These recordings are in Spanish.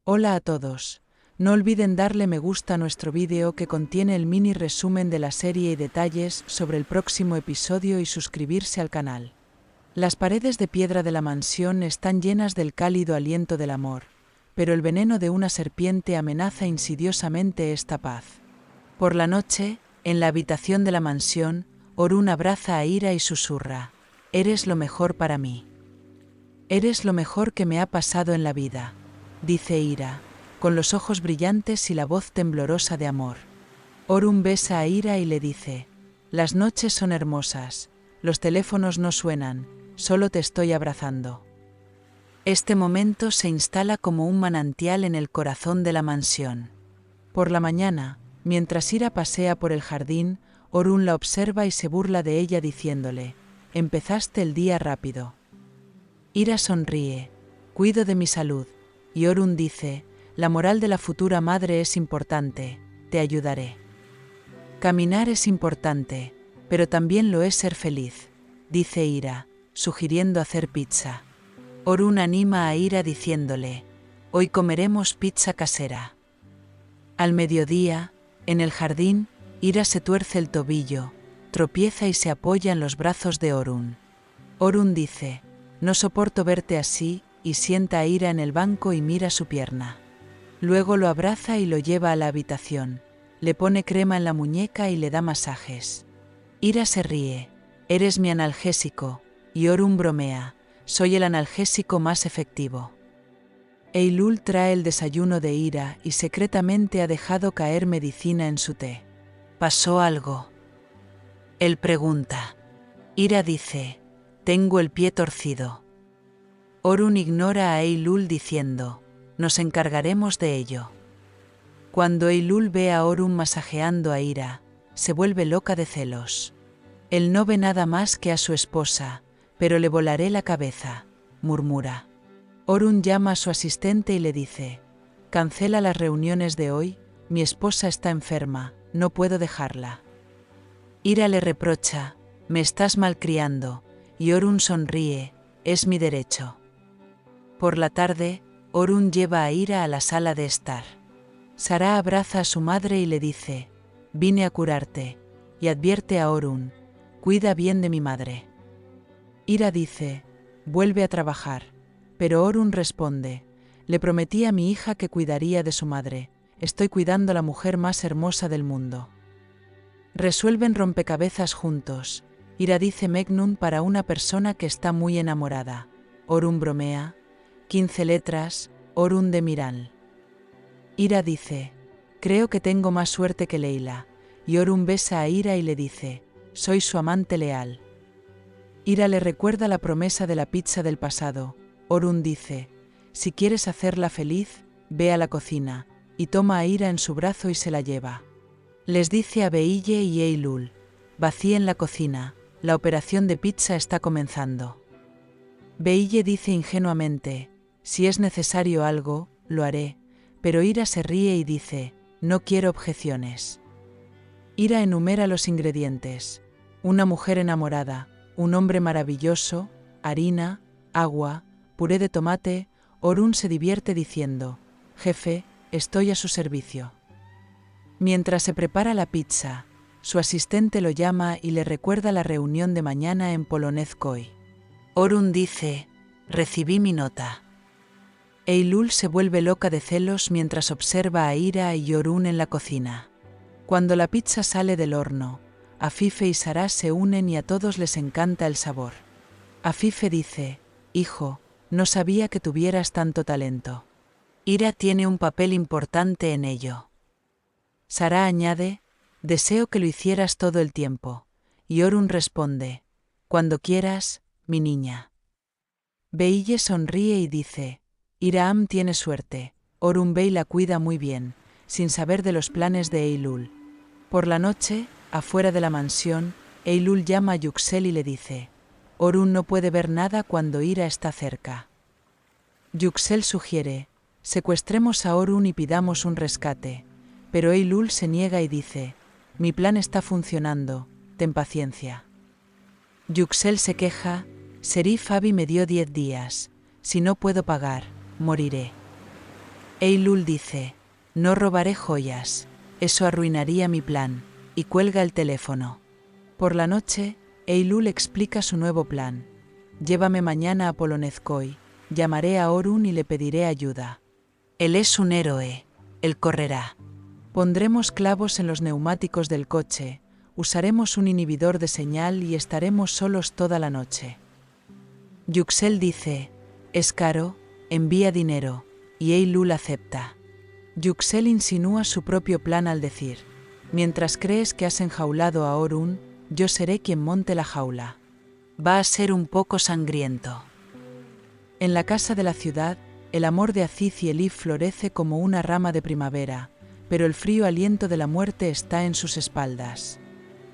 Hola a todos. No olviden darle me gusta a nuestro vídeo que contiene el mini resumen de la serie y detalles sobre el próximo episodio y suscribirse al canal. Las paredes de piedra de la mansión están llenas del cálido aliento del amor, pero el veneno de una serpiente amenaza insidiosamente esta paz. Por la noche, en la habitación de la mansión, Orun abraza a Ira y susurra: «Eres lo mejor para mí. Eres lo mejor que me ha pasado en la vida», dice Ira, con los ojos brillantes y la voz temblorosa de amor. Orun besa a Ira y le dice: «Las noches son hermosas, los teléfonos no suenan, solo te estoy abrazando». Este momento se instala como un manantial en el corazón de la mansión. Por la mañana, mientras Ira pasea por el jardín, Orun la observa y se burla de ella diciéndole: «Empezaste el día rápido». Ira sonríe: «Cuido de mi salud», y Orun dice: «La moral de la futura madre es importante, te ayudaré». «Caminar es importante, pero también lo es ser feliz», dice Ira, sugiriendo hacer pizza. Orun anima a Ira diciéndole: «Hoy comeremos pizza casera». Al mediodía, en el jardín, Ira se tuerce el tobillo, tropieza y se apoya en los brazos de Orun. Orun dice: «No soporto verte así», y sienta a Ira en el banco y mira su pierna. Luego lo abraza y lo lleva a la habitación, le pone crema en la muñeca y le da masajes. Ira se ríe: «Eres mi analgésico», y Orun bromea: «Soy el analgésico más efectivo». Eylul trae el desayuno de Ira y secretamente ha dejado caer medicina en su té. ¿Pasó algo?, él pregunta. Ira dice: «Tengo el pie torcido». Orun ignora a Eylul diciendo: «Nos encargaremos de ello». Cuando Eylul ve a Orun masajeando a Ira, se vuelve loca de celos. Él no ve nada más que a su esposa, pero le volaré la cabeza, murmura. Orun llama a su asistente y le dice: «Cancela las reuniones de hoy, mi esposa está enferma, no puedo dejarla». Ira le reprocha: «Me estás malcriando», y Orun sonríe: «Es mi derecho». Por la tarde, Orun lleva a Ira a la sala de estar. Sarah abraza a su madre y le dice: «Vine a curarte», y advierte a Orun: «Cuida bien de mi madre». Ira dice: «Vuelve a trabajar», pero Orun responde: «Le prometí a mi hija que cuidaría de su madre, estoy cuidando a la mujer más hermosa del mundo». Resuelven rompecabezas juntos. Ira dice Mejnun para una persona que está muy enamorada. Orun bromea: «15 letras, Orun de Miral». Ira dice: «Creo que tengo más suerte que Leila», y Orun besa a Ira y le dice: «Soy su amante leal». Ira le recuerda la promesa de la pizza del pasado. Orun dice: «Si quieres hacerla feliz, ve a la cocina», y toma a Ira en su brazo y se la lleva. Les dice a Beille y Eylul: «Vacíen la cocina, la operación de pizza está comenzando». Beille dice ingenuamente: «Si es necesario algo, lo haré», pero Ira se ríe y dice: «No quiero objeciones». Ira enumera los ingredientes: una mujer enamorada, un hombre maravilloso, harina, agua, puré de tomate. Orun se divierte diciendo: «Jefe, estoy a su servicio». Mientras se prepara la pizza, su asistente lo llama y le recuerda la reunión de mañana en Polonezkoi. Orun dice: «Recibí mi nota». Eylul se vuelve loca de celos mientras observa a Ira y Orun en la cocina. Cuando la pizza sale del horno, Afife y Sarah se unen y a todos les encanta el sabor. Afife dice: «Hijo, no sabía que tuvieras tanto talento». Ira tiene un papel importante en ello. Sarah añade: «Deseo que lo hicieras todo el tiempo», y Orun responde: «Cuando quieras, mi niña». Beille sonríe y dice: «Iraam tiene suerte, Orun Bey la cuida muy bien», sin saber de los planes de Eylul. Por la noche, afuera de la mansión, Eylul llama a Yuxel y le dice: «Orun no puede ver nada cuando Ira está cerca». Yuxel sugiere: «Secuestremos a Orun y pidamos un rescate», pero Eylul se niega y dice: «Mi plan está funcionando, ten paciencia». Yuxel se queja: «Serif Abi me dio 10 días, si no puedo pagar, moriré». Eylul dice, no robaré joyas, eso arruinaría mi plan, y cuelga el teléfono. Por la noche, Eylul explica su nuevo plan. Llévame mañana a Polonezköy, llamaré a Orun y le pediré ayuda. Él es un héroe, él correrá. Pondremos clavos en los neumáticos del coche, usaremos un inhibidor de señal y estaremos solos toda la noche. Yüksel dice, es caro, envía dinero, y Eylul acepta. Yüksel insinúa su propio plan al decir, mientras crees que has enjaulado a Orun, yo seré quien monte la jaula. Va a ser un poco sangriento. En la casa de la ciudad, el amor de Aziz y Elif florece como una rama de primavera, pero el frío aliento de la muerte está en sus espaldas.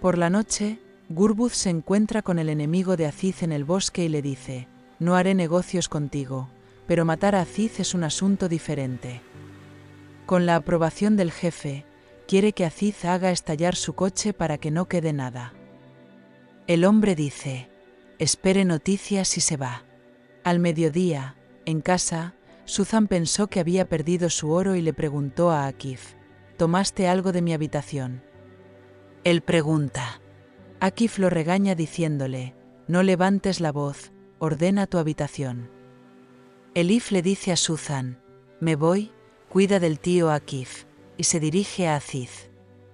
Por la noche, Gurbuz se encuentra con el enemigo de Aziz en el bosque y le dice, no haré negocios contigo, pero matar a Aziz es un asunto diferente. Con la aprobación del jefe, quiere que Aziz haga estallar su coche para que no quede nada. El hombre dice, espere noticias y se va. Al mediodía, en casa, Suzan pensó que había perdido su oro y le preguntó a Akif, ¿tomaste algo de mi habitación? Él pregunta. Akif lo regaña diciéndole, no levantes la voz, ordena tu habitación. Elif le dice a Suzan, me voy, cuida del tío Akif, y se dirige a Aziz.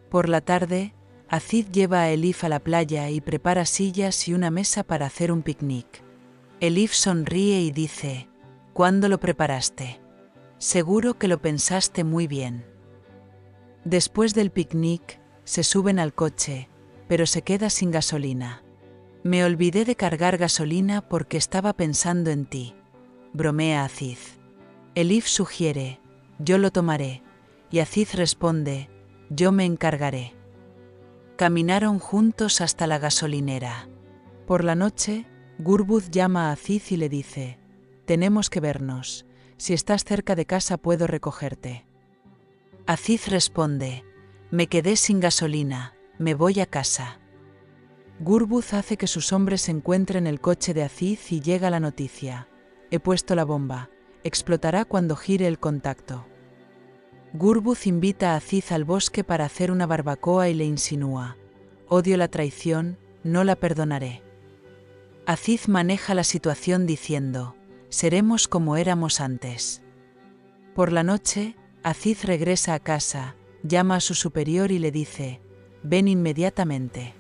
Por la tarde, Aziz lleva a Elif a la playa y prepara sillas y una mesa para hacer un picnic. Elif sonríe y dice, ¿cuándo lo preparaste? Seguro que lo pensaste muy bien. Después del picnic, se suben al coche, pero se queda sin gasolina. Me olvidé de cargar gasolina porque estaba pensando en ti, bromea Aziz. Elif sugiere, yo lo tomaré, y Aziz responde, yo me encargaré. Caminaron juntos hasta la gasolinera. Por la noche, Gurbuz llama a Aziz y le dice, tenemos que vernos, si estás cerca de casa puedo recogerte. Aziz responde, me quedé sin gasolina, me voy a casa. Gurbuz hace que sus hombres encuentren el coche de Aziz y llega la noticia, he puesto la bomba, explotará cuando gire el contacto. Gurbuz invita a Aziz al bosque para hacer una barbacoa y le insinúa, odio la traición, no la perdonaré. Aziz maneja la situación diciendo, seremos como éramos antes. Por la noche, Aziz regresa a casa, llama a su superior y le dice, ven inmediatamente.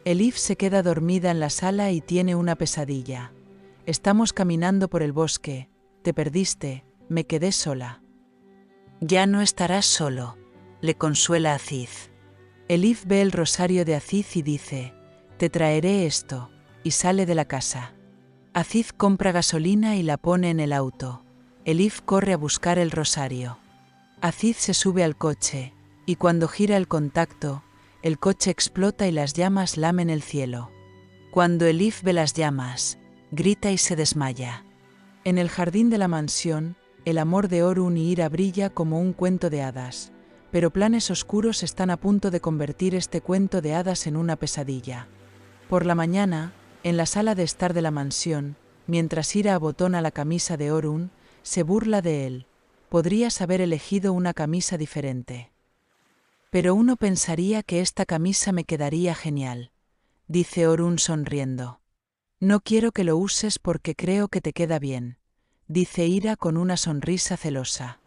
Elif se queda dormida en la sala y tiene una pesadilla. Estamos caminando por el bosque, te perdiste, me quedé sola. Ya no estarás solo, le consuela Aziz. Elif ve el rosario de Aziz y dice, te traeré esto, y sale de la casa. Aziz compra gasolina y la pone en el auto. Elif corre a buscar el rosario. Aziz se sube al coche, y cuando gira el contacto, el coche explota y las llamas lamen el cielo. Cuando Elif ve las llamas, grita y se desmaya. En el jardín de la mansión, el amor de Orun y Ira brilla como un cuento de hadas, pero planes oscuros están a punto de convertir este cuento de hadas en una pesadilla. Por la mañana, en la sala de estar de la mansión, mientras Ira abotona la camisa de Orun, se burla de él. Podrías haber elegido una camisa diferente. Pero uno pensaría que esta camisa me quedaría genial, dice Orun sonriendo. No quiero que lo uses porque creo que te queda bien, dice Ira con una sonrisa celosa.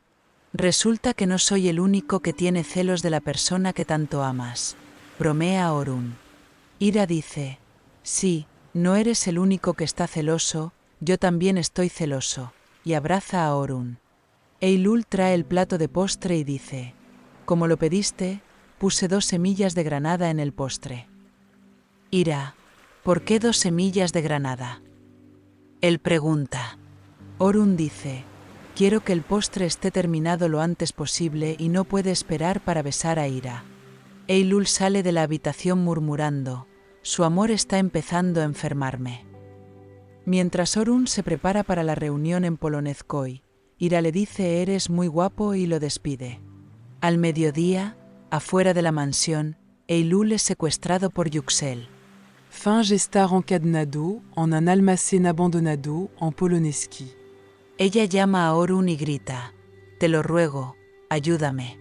Resulta que no soy el único que tiene celos de la persona que tanto amas, bromea Orun. Ira dice, sí, no eres el único que está celoso, yo también estoy celoso, y abraza a Orun. Eylul trae el plato de postre y dice, como lo pediste, puse 2 semillas de granada en el postre. Ira, ¿por qué 2 semillas de granada? Él pregunta. Orun dice, quiero que el postre esté terminado lo antes posible y no puede esperar para besar a Ira. Eylul sale de la habitación murmurando, su amor está empezando a enfermarme. Mientras Orun se prepara para la reunión en Polonezköy, Ira le dice eres muy guapo y lo despide. Al mediodía, afuera de la mansión, Eylul es secuestrado por Yüksel. Finge estar encadenado en un almacén abandonado en Polonezköy. Ella llama a Orun y grita, Te lo ruego, ayúdame.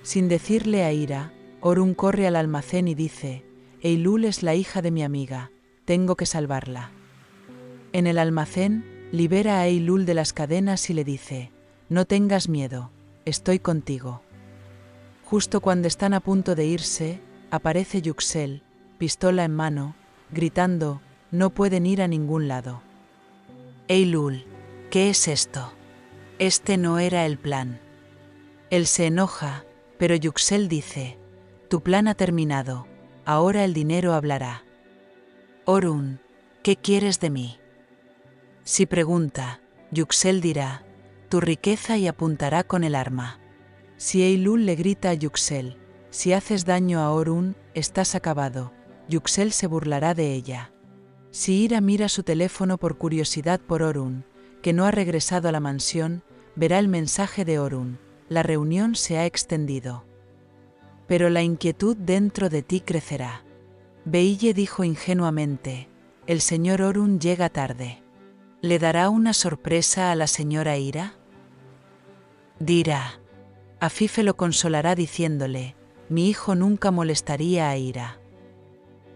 Sin decirle a Ira, Orun corre al almacén y dice, Eylul es la hija de mi amiga, tengo que salvarla. En el almacén, libera a Eylul de las cadenas y le dice, no tengas miedo, estoy contigo. Justo cuando están a punto de irse, aparece Yuxel, pistola en mano, gritando, no pueden ir a ningún lado. Eylul, ¿qué es esto? Este no era el plan. Él se enoja, pero Yuxel dice, tu plan ha terminado, ahora el dinero hablará. Orun, ¿qué quieres de mí? Si pregunta, Yuxel dirá, tu riqueza y apuntará con el arma. Si Eylul le grita a Yuxel, si haces daño a Orun, estás acabado, Yuxel se burlará de ella. Si Ira mira su teléfono por curiosidad por Orun, que no ha regresado a la mansión, verá el mensaje de Orun, la reunión se ha extendido. Pero la inquietud dentro de ti crecerá. Beille dijo ingenuamente, el señor Orun llega tarde. ¿Le dará una sorpresa a la señora Ira? Dirá. Afife lo consolará diciéndole, mi hijo nunca molestaría a Ira.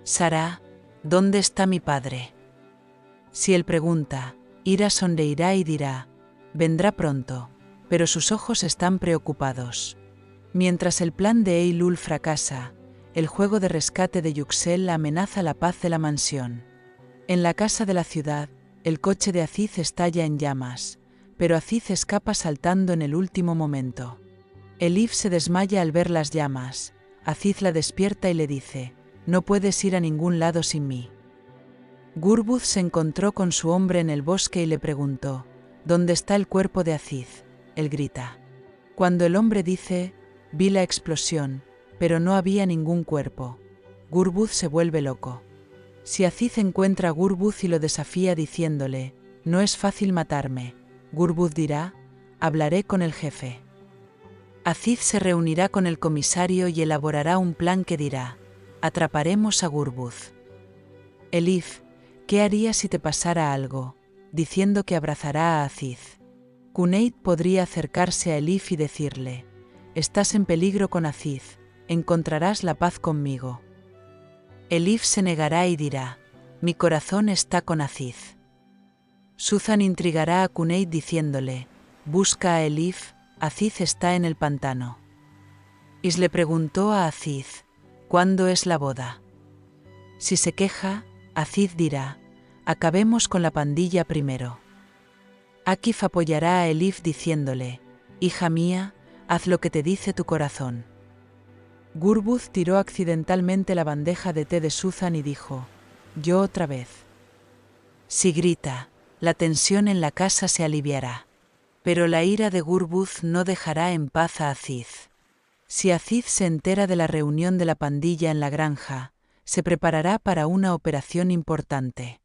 Sará, ¿dónde está mi padre? Si él pregunta, Ira sonreirá y dirá, vendrá pronto, pero sus ojos están preocupados. Mientras el plan de Eylul fracasa, el juego de rescate de Yuxel amenaza la paz de la mansión. En la casa de la ciudad, el coche de Aziz estalla en llamas, pero Aziz escapa saltando en el último momento. Elif se desmaya al ver las llamas, Aziz la despierta y le dice, no puedes ir a ningún lado sin mí. Gurbuz se encontró con su hombre en el bosque y le preguntó, ¿dónde está el cuerpo de Aziz? Él grita. Cuando el hombre dice, vi la explosión, pero no había ningún cuerpo. Gurbuz se vuelve loco. Si Aziz encuentra a Gurbuz y lo desafía diciéndole, no es fácil matarme, Gurbuz dirá, hablaré con el jefe. Aziz se reunirá con el comisario y elaborará un plan que dirá, atraparemos a Gurbuz. Elif, ¿qué harías si te pasara algo? Diciendo que abrazará a Aziz. Cuneyt podría acercarse a Elif y decirle, estás en peligro con Aziz, encontrarás la paz conmigo. Elif se negará y dirá, mi corazón está con Aziz. Suzan intrigará a Cuneyt diciéndole, busca a Elif, Aziz está en el pantano. Is le preguntó a Aziz, ¿cuándo es la boda? Si se queja, Aziz dirá, acabemos con la pandilla primero. Akif apoyará a Elif diciéndole, hija mía, haz lo que te dice tu corazón. Gurbuz tiró accidentalmente la bandeja de té de Suzan y dijo, yo otra vez. Si grita, la tensión en la casa se aliviará. Pero la ira de Gurbuz no dejará en paz a Aziz. Si Aziz se entera de la reunión de la pandilla en la granja, se preparará para una operación importante.